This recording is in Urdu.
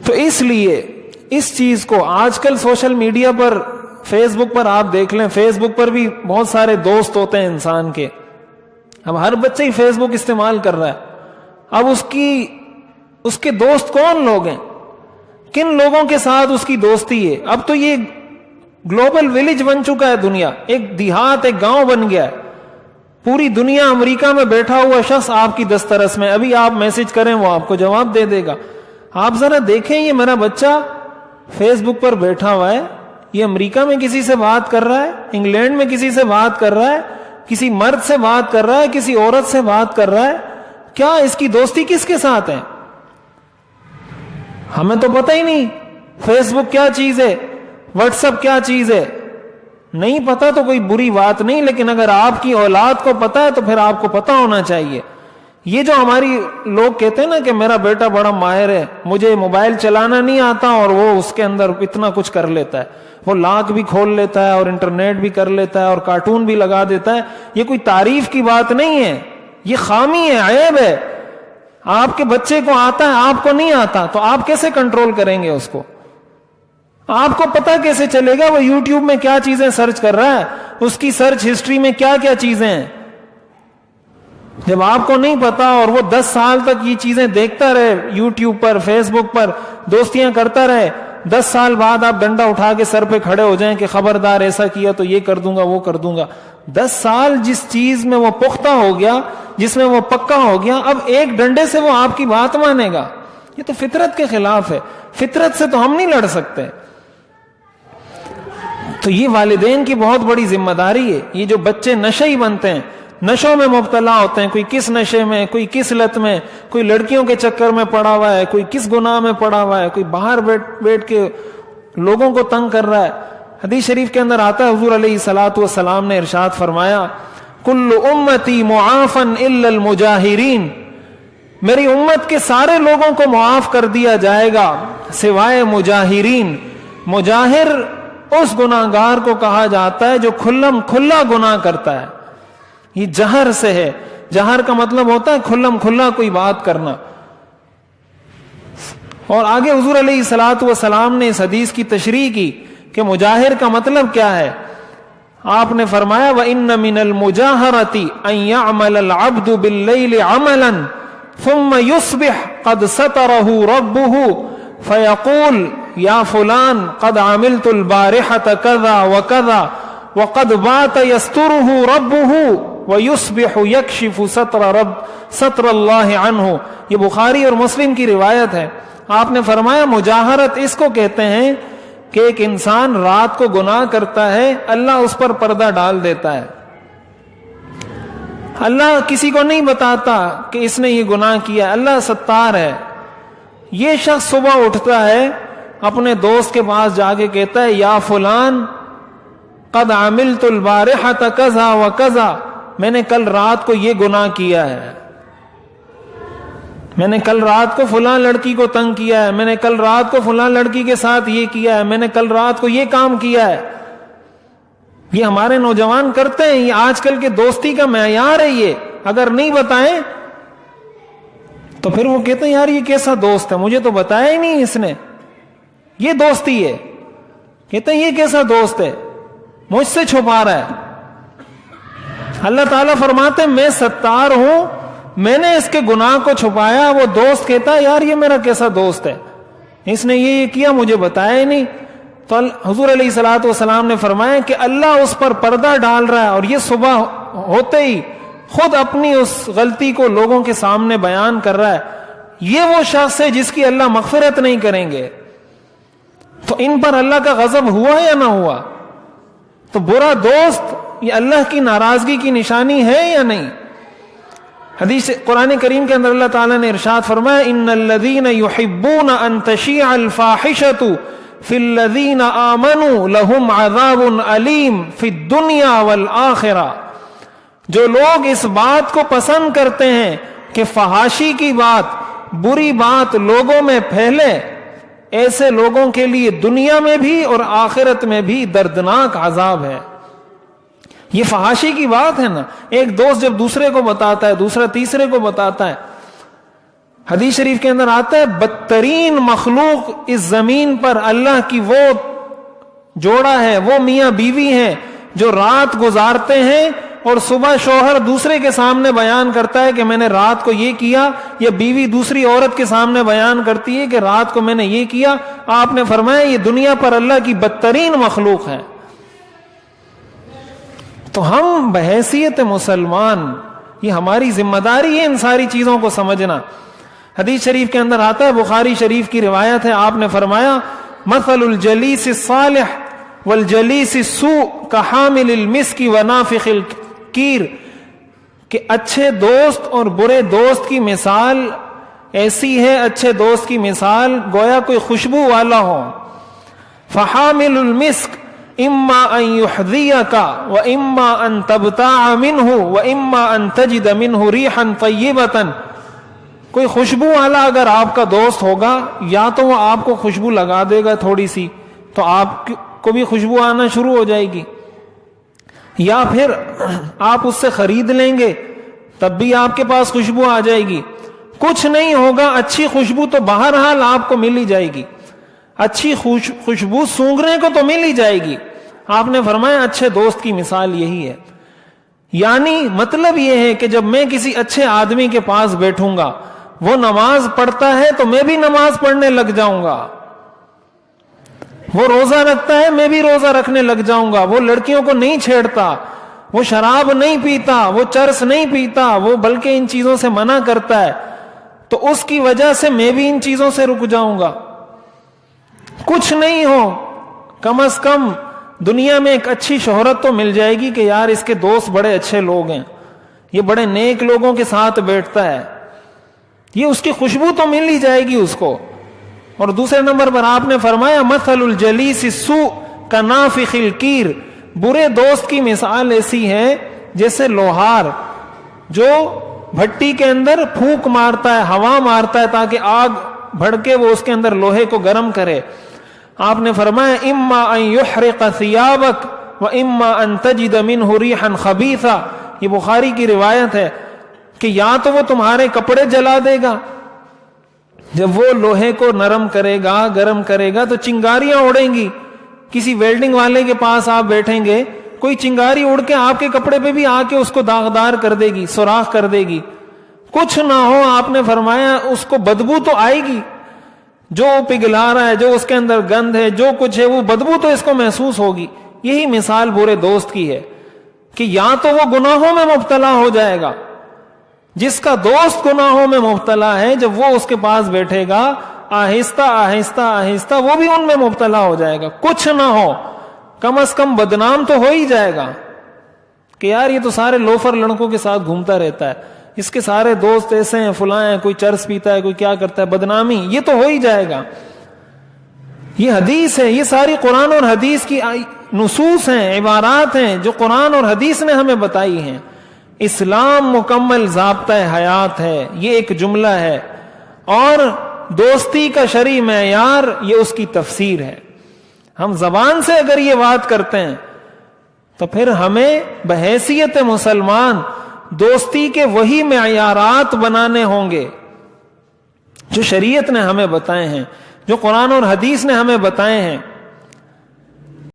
تو اس لیے اس چیز کو آج کل سوشل میڈیا پر، فیس بک پر آپ دیکھ لیں، فیس بک پر بھی بہت سارے دوست ہوتے ہیں انسان کے. اب ہر بچہ ہی فیس بک استعمال کر رہا ہے. اب اس کے دوست کون لوگ ہیں، کن لوگوں کے ساتھ اس کی دوستی ہے؟ اب تو یہ گلوبل ولیج بن چکا ہے دنیا، ایک دیہات، ایک گاؤں بن گیا ہے. پوری دنیا امریکہ میں بیٹھا ہوا شخص آپ کی دسترس میں، ابھی آپ میسج کریں وہ آپ کو جواب دے دے گا. آپ ذرا دیکھیں، یہ میرا بچہ فیس بک پر بیٹھا ہوا ہے، یہ امریکہ میں کسی سے بات کر رہا ہے، انگلینڈ میں کسی سے بات کر رہا ہے، کسی مرد سے بات کر رہا ہے، کسی عورت سے بات کر رہا ہے. کیا اس کی دوستی کس کے ساتھ ہے؟ ہمیں تو پتہ ہی نہیں فیس بک کیا چیز ہے، واٹس ایپ کیا چیز ہے. نہیں پتا تو کوئی بری بات نہیں، لیکن اگر آپ کی اولاد کو پتا ہے تو پھر آپ کو پتا ہونا چاہیے. یہ جو ہماری لوگ کہتے ہیں نا کہ میرا بیٹا بڑا ماہر ہے، مجھے موبائل چلانا نہیں آتا، اور وہ اس کے اندر اتنا کچھ کر لیتا ہے، وہ لاک بھی کھول لیتا ہے اور انٹرنیٹ بھی کر لیتا ہے اور کارٹون بھی لگا دیتا ہے. یہ کوئی تعریف کی بات نہیں ہے، یہ خامی ہے، عیب ہے. آپ کے بچے کو آتا ہے، آپ کو نہیں آتا، تو آپ کیسے کنٹرول کریں گے اس کو؟ آپ کو پتا کیسے چلے گا وہ یوٹیوب میں کیا چیزیں سرچ کر رہا ہے، اس کی سرچ ہسٹری میں کیا کیا چیزیں ہیں؟ جب آپ کو نہیں پتا اور وہ 10 سال تک یہ چیزیں دیکھتا رہے، یوٹیوب پر، فیس بک پر دوستیاں کرتا رہے، 10 سال بعد آپ ڈنڈا اٹھا کے سر پہ کھڑے ہو جائیں کہ خبردار ایسا کیا تو یہ کر دوں گا، وہ کر دوں گا. 10 سال جس چیز میں وہ پختہ ہو گیا، جس میں وہ پکا ہو گیا، اب ایک ڈنڈے سے وہ آپ کی بات مانے گا؟ یہ تو فطرت کے خلاف ہے. فطرت سے تو ہم نہیں لڑ سکتے. تو یہ والدین کی بہت بڑی ذمہ داری ہے. یہ جو بچے نشئی بنتے ہیں، نشوں میں مبتلا ہوتے ہیں، کوئی کس نشے میں، کوئی کس لت میں، کوئی لڑکیوں کے چکر میں پڑا ہوا ہے، کوئی کس گناہ میں پڑا ہوا ہے، کوئی باہر بیٹھ کے لوگوں کو تنگ کر رہا ہے. حدیث شریف کے اندر آتا ہے، حضور علیہ الصلوۃ والسلام نے ارشاد فرمایا، کل امتی معافا الا المجاہرین، میری امت کے سارے لوگوں کو معاف کر دیا جائے گا سوائے مجاہرین. مجاہر اس گناہگار کو کہا جاتا ہے جو کھلم کھلا گناہ کرتا ہے. یہ جہر سے ہے. جہر کا مطلب ہوتا ہے کھلم کھلا کوئی بات کرنا. اور آگے حضور علیہ الصلوۃ والسلام نے اس حدیث کی تشریح کی کہ مجاہر کا مطلب کیا ہے. آپ نے فرمایا وَإِنَّ مِنَ الْمُجَاهَرَةِ أَن يَعْمَلَ الْعَبْدُ بِاللَّيْلِ عَمَلًا ثُمَّ يُصْبِحْ قَدْ سَتَرَهُ رَبُّهُ فَيَقُولُ يَا فُلَانُ قَدْ عَمِلْتُ الْبَارِحَةَ كَذَا وَكَذَا وَقَدْ بَاتَ يَسْتُرُهُ رَبُّهُ وَيُصْبِحُ يَكْشِفُ سَتْرَ اللَّهِ عَنْهُ. یہ بخاری اور مسلم کی روایت ہے. آپ نے فرمایا مجاہرت اس کو کہتے ہیں کہ ایک انسان رات کو گناہ کرتا ہے، اللہ اس پر پردہ ڈال دیتا ہے. اللہ کسی کو نہیں بتاتا کہ اس نے یہ گناہ کیا، اللہ ستار ہے. یہ شخص صبح اٹھتا ہے، اپنے دوست کے پاس جا کے کہتا ہے یا فلان قد عملت البارحۃ کذا وکذا، میں نے کل رات کو یہ گناہ کیا ہے، میں نے کل رات کو فلاں لڑکی کو تنگ کیا ہے، میں نے کل رات کو فلاں لڑکی کے ساتھ یہ کیا ہے، میں نے کل رات کو یہ کام کیا ہے. یہ ہمارے نوجوان کرتے ہیں. یہ آج کل کے دوستی کا معیار ہے. یہ اگر نہیں بتائیں تو پھر وہ کہتے ہیں یار یہ کیسا دوست ہے، مجھے تو بتایا ہی نہیں اس نے. یہ دوستی ہے. کہتے ہیں یہ کیسا دوست ہے، مجھ سے چھپا رہا ہے. اللہ تعالیٰ فرماتے ہیں میں ستار ہوں، میں نے اس کے گناہ کو چھپایا. وہ دوست کہتا ہے یار یہ میرا کیسا دوست ہے، اس نے یہ کیا مجھے بتایا ہی نہیں. تو حضور علیہ الصلوۃ والسلام نے فرمایا کہ اللہ اس پر پردہ ڈال رہا ہے، اور یہ صبح ہوتے ہی خود اپنی اس غلطی کو لوگوں کے سامنے بیان کر رہا ہے. یہ وہ شخص ہے جس کی اللہ مغفرت نہیں کریں گے. تو ان پر اللہ کا غضب ہوا یا نہ ہوا؟ تو برا دوست یہ اللہ کی ناراضگی کی نشانی ہے یا نہیں؟ حدیث قرآن کریم کے اندر اللہ تعالیٰ نے ارشاد فرمایا ان الذین یحبون ان تشیع الفاحشۃ فی الذین آمنوا لہم عذاب علیم فی الدنیا والآخرہ. جو لوگ اس بات کو پسند کرتے ہیں کہ فحاشی کی بات، بری بات لوگوں میں پھیلے، ایسے لوگوں کے لیے دنیا میں بھی اور آخرت میں بھی دردناک عذاب ہے. یہ فحاشی کی بات ہے نا. ایک دوست جب دوسرے کو بتاتا ہے، دوسرا تیسرے کو بتاتا ہے، حدیث شریف کے اندر آتا ہے بدترین مخلوق اس زمین پر اللہ کی وہ جوڑا ہے، وہ میاں بیوی ہیں جو رات گزارتے ہیں اور صبح شوہر دوسرے کے سامنے بیان کرتا ہے کہ میں نے رات کو یہ کیا، یا بیوی دوسری عورت کے سامنے بیان کرتی ہے کہ رات کو میں نے یہ کیا. آپ نے فرمایا یہ دنیا پر اللہ کی بدترین مخلوق ہے. تو ہم بحیثیت مسلمان یہ ہماری ذمہ داری ہے ان ساری چیزوں کو سمجھنا. حدیث شریف کے اندر آتا ہے، بخاری شریف کی روایت ہے، آپ نے فرمایا مثل الجلیس الصالح والجلیس السوء کحامل المسک ونافخ الکیر، کہ اچھے دوست اور برے دوست کی مثال ایسی ہے، اچھے دوست کی مثال گویا کوئی خوشبو والا ہو. فحامل المسک اما ان یحذیک و اما ان تبتاع منہ و اما ان تجد منہ ریحا طیبتا. کوئی خوشبو والا اگر آپ کا دوست ہوگا، یا تو وہ آپ کو خوشبو لگا دے گا تھوڑی سی تو آپ کو بھی خوشبو آنا شروع ہو جائے گی، یا پھر آپ اس سے خرید لیں گے تب بھی آپ کے پاس خوشبو آ جائے گی. کچھ نہیں ہوگا، اچھی خوشبو تو بہرحال آپ کو مل ہی جائے گی، اچھی خوشبو سونگھنے کو تو مل ہی جائے گی. آپ نے فرمایا اچھے دوست کی مثال یہی ہے. یعنی مطلب یہ ہے کہ جب میں کسی اچھے آدمی کے پاس بیٹھوں گا، وہ نماز پڑھتا ہے تو میں بھی نماز پڑھنے لگ جاؤں گا، وہ روزہ رکھتا ہے میں بھی روزہ رکھنے لگ جاؤں گا، وہ لڑکیوں کو نہیں چھیڑتا، وہ شراب نہیں پیتا، وہ چرس نہیں پیتا، وہ بلکہ ان چیزوں سے منع کرتا ہے، تو اس کی وجہ سے میں بھی ان چیزوں سے رک جاؤں گا. کچھ نہیں ہو، کم از کم دنیا میں ایک اچھی شہرت تو مل جائے گی کہ یار اس کے دوست بڑے اچھے لوگ ہیں، یہ بڑے نیک لوگوں کے ساتھ بیٹھتا ہے، یہ اس کی خوشبو تو مل ہی جائے گی اس کو. اور دوسرے نمبر پر آپ نے فرمایا مثل الجلیس السوء کنافخ الکیر، برے دوست کی مثال ایسی ہے جیسے لوہار جو بھٹی کے اندر پھونک مارتا ہے، ہوا مارتا ہے تاکہ آگ بھڑکے وہ اس کے اندر لوہے کو گرم کرے. آپ نے فرمایا اما ان یحرق ثیابک و اما ان تجد منہ ریحا خبیثا. یہ بخاری کی روایت ہے کہ یا تو وہ تمہارے کپڑے جلا دے گا، جب وہ لوہے کو نرم کرے گا گرم کرے گا تو چنگاریاں اڑیں گی. کسی ویلڈنگ والے کے پاس آپ بیٹھیں گے، کوئی چنگاری اڑ کے آپ کے کپڑے پہ بھی آ کے اس کو داغدار کر دے گی، سوراخ کر دے گی. کچھ نہ ہو، آپ نے فرمایا اس کو بدبو تو آئے گی، جو پگھلا رہا ہے، جو اس کے اندر گند ہے، جو کچھ ہے، وہ بدبو تو اس کو محسوس ہوگی. یہی مثال برے دوست کی ہے کہ یا تو وہ گناہوں میں مبتلا ہو جائے گا، جس کا دوست گناہوں میں مبتلا ہے جب وہ اس کے پاس بیٹھے گا آہستہ آہستہ آہستہ وہ بھی ان میں مبتلا ہو جائے گا. کچھ نہ ہو، کم از کم بدنام تو ہو ہی جائے گا کہ یار یہ تو سارے لوفر لڑکوں کے ساتھ گھومتا رہتا ہے، اس کے سارے دوست ایسے ہیں، فلاں ہیں، کوئی چرس پیتا ہے، کوئی کیا کرتا ہے، بدنامی یہ تو ہو ہی جائے گا. یہ حدیث ہے، یہ ساری قرآن اور حدیث کی نصوص ہیں، عبارات ہیں جو قرآن اور حدیث نے ہمیں بتائی ہیں. اسلام مکمل ضابطہ حیات ہے، یہ ایک جملہ ہے، اور دوستی کا شرعی معیار یہ اس کی تفسیر ہے. ہم زبان سے اگر یہ بات کرتے ہیں تو پھر ہمیں بحیثیت مسلمان دوستی کے وہی معیارات بنانے ہوں گے جو شریعت نے ہمیں بتائے ہیں، جو قرآن اور حدیث نے ہمیں بتائے ہیں.